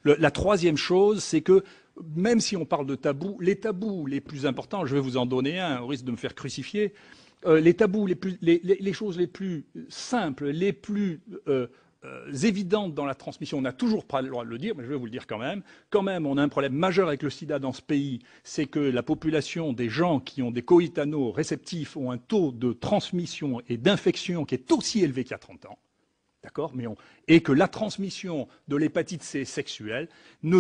La troisième chose, c'est que même si on parle de tabous, les tabous les plus importants, je vais vous en donner un, au risque de me faire crucifier, les tabous, les choses les plus simples, les plus évidentes dans la transmission, on n'a toujours pas le droit de le dire, mais je vais vous le dire quand même. Quand même, on a un problème majeur avec le sida dans ce pays, c'est que la population des gens qui ont des coïtanos réceptifs ont un taux de transmission et d'infection qui est aussi élevé qu'il y a 30 ans. D'accord, et que la transmission de l'hépatite C sexuelle,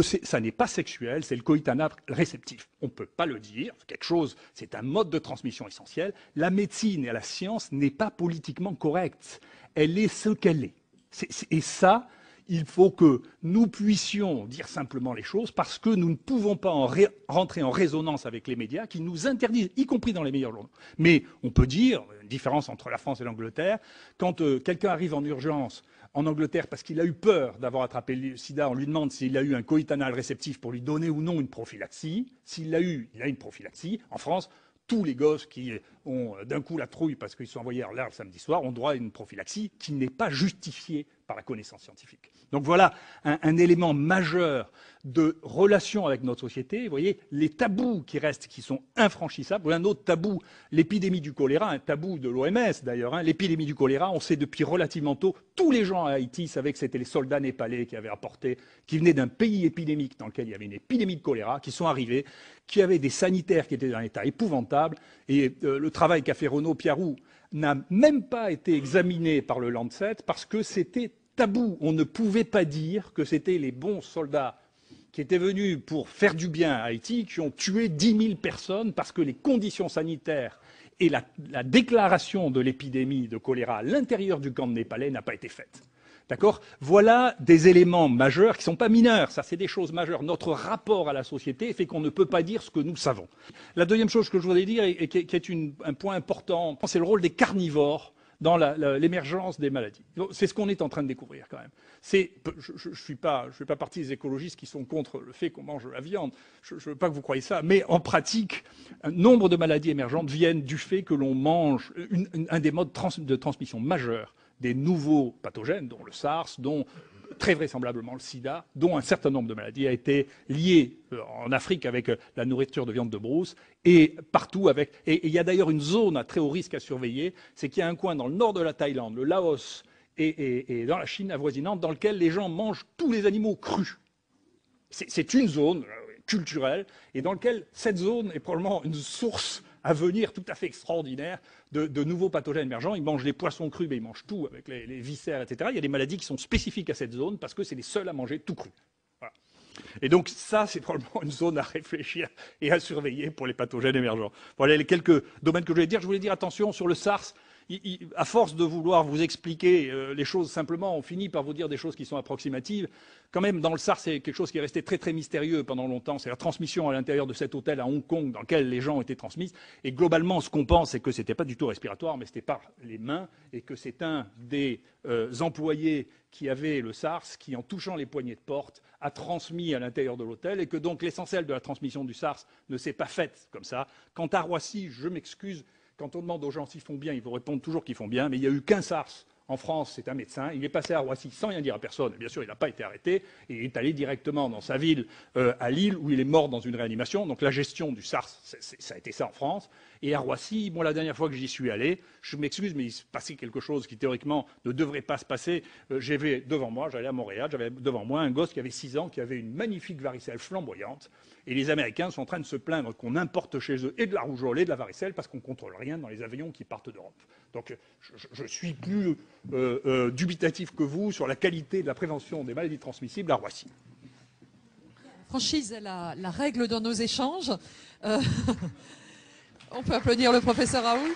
ça n'est pas sexuel, c'est le coïtanat réceptif. On ne peut pas le dire, quelque chose, c'est un mode de transmission essentiel. La médecine et la science n'est pas politiquement correcte. Elle est ce qu'elle est. Et ça, il faut que nous puissions dire simplement les choses parce que nous ne pouvons pas rentrer en résonance avec les médias qui nous interdisent, y compris dans les meilleurs journaux. Mais on peut dire, une différence entre la France et l'Angleterre, quand quelqu'un arrive en urgence en Angleterre parce qu'il a eu peur d'avoir attrapé le sida, on lui demande s'il a eu un coïtanal réceptif pour lui donner ou non une prophylaxie. S'il l'a eu, il a une prophylaxie. En France, tous les gosses qui ont d'un coup la trouille parce qu'ils sont envoyés en l'air le samedi soir ont droit à une prophylaxie qui n'est pas justifiée par la connaissance scientifique. Donc voilà un élément majeur de relation avec notre société. Vous voyez, les tabous qui restent, qui sont infranchissables. Voilà un autre tabou, l'épidémie du choléra, un tabou de l'OMS d'ailleurs. Hein. L'épidémie du choléra, on sait depuis relativement tôt, tous les gens à Haïti savaient que c'était les soldats népalais qui avaient apporté, qui venaient d'un pays épidémique dans lequel il y avait une épidémie de choléra, qui sont arrivés, qui avaient des sanitaires qui étaient dans un état épouvantable. Et le travail qu'a fait Renaud Piarou n'a même pas été examiné par le Lancet parce que c'était tabou. On ne pouvait pas dire que c'était les bons soldats qui étaient venus pour faire du bien à Haïti, qui ont tué 10 000 personnes parce que les conditions sanitaires et la déclaration de l'épidémie de choléra à l'intérieur du camp de Népalais n'a pas été faite. D'accord ? Voilà des éléments majeurs qui ne sont pas mineurs, ça c'est des choses majeures. Notre rapport à la société fait qu'on ne peut pas dire ce que nous savons. La deuxième chose que je voudrais dire, et qui est un point important, c'est le rôle des carnivores dans l'émergence des maladies. C'est ce qu'on est en train de découvrir quand même. Je ne fais pas partie des écologistes qui sont contre le fait qu'on mange la viande, je ne veux pas que vous croyiez ça, mais en pratique, un nombre de maladies émergentes viennent du fait que l'on mange un des modes de transmission majeurs des nouveaux pathogènes, dont le SARS, dont très vraisemblablement le sida, dont un certain nombre de maladies a été lié en Afrique avec la nourriture de viande de brousse et partout avec. Et il y a d'ailleurs une zone à très haut risque à surveiller, c'est qu'il y a un coin dans le nord de la Thaïlande, le Laos et dans la Chine avoisinante, dans lequel les gens mangent tous les animaux crus. C'est une zone culturelle et dans laquelle cette zone est probablement une source à venir tout à fait extraordinaire de nouveaux pathogènes émergents. Ils mangent les poissons crus, mais ils mangent tout avec les viscères, etc. Il y a des maladies qui sont spécifiques à cette zone parce que c'est les seuls à manger tout cru. Voilà. Et donc ça, c'est probablement une zone à réfléchir et à surveiller pour les pathogènes émergents. Voilà les quelques domaines que je voulais dire. Je voulais dire attention sur le SARS. À force de vouloir vous expliquer les choses simplement, on finit par vous dire des choses qui sont approximatives. Quand même, dans le SARS, c'est quelque chose qui est resté très très mystérieux pendant longtemps. C'est la transmission à l'intérieur de cet hôtel à Hong Kong dans lequel les gens ont été transmis. Et globalement, ce qu'on pense, c'est que c'était pas du tout respiratoire, mais c'était par les mains et que c'est un des employés qui avait le SARS qui, en touchant les poignées de porte, a transmis à l'intérieur de l'hôtel et que donc l'essentiel de la transmission du SARS ne s'est pas faite comme ça. Quant à Roissy, je m'excuse. Quand on demande aux gens s'ils font bien, ils vous répondent toujours qu'ils font bien, mais il n'y a eu qu'un SARS en France, c'est un médecin. Il est passé à Roissy sans rien dire à personne. Et bien sûr, il n'a pas été arrêté. Et il est allé directement dans sa ville, à Lille, où il est mort dans une réanimation. Donc la gestion du SARS, ça a été ça en France. Et à Roissy, moi, la dernière fois que j'y suis allé, je m'excuse, mais il se passait quelque chose qui, théoriquement, ne devrait pas se passer. J'avais devant moi, j'allais à Montréal, j'avais devant moi un gosse qui avait 6 ans, qui avait une magnifique varicelle flamboyante. Et les Américains sont en train de se plaindre qu'on importe chez eux et de la rougeole et de la varicelle parce qu'on ne contrôle rien dans les avions qui partent d'Europe. Donc je suis plus dubitatif que vous sur la qualité de la prévention des maladies transmissibles à Roissy. Franchise est la règle dans nos échanges. On peut applaudir le professeur Raoult.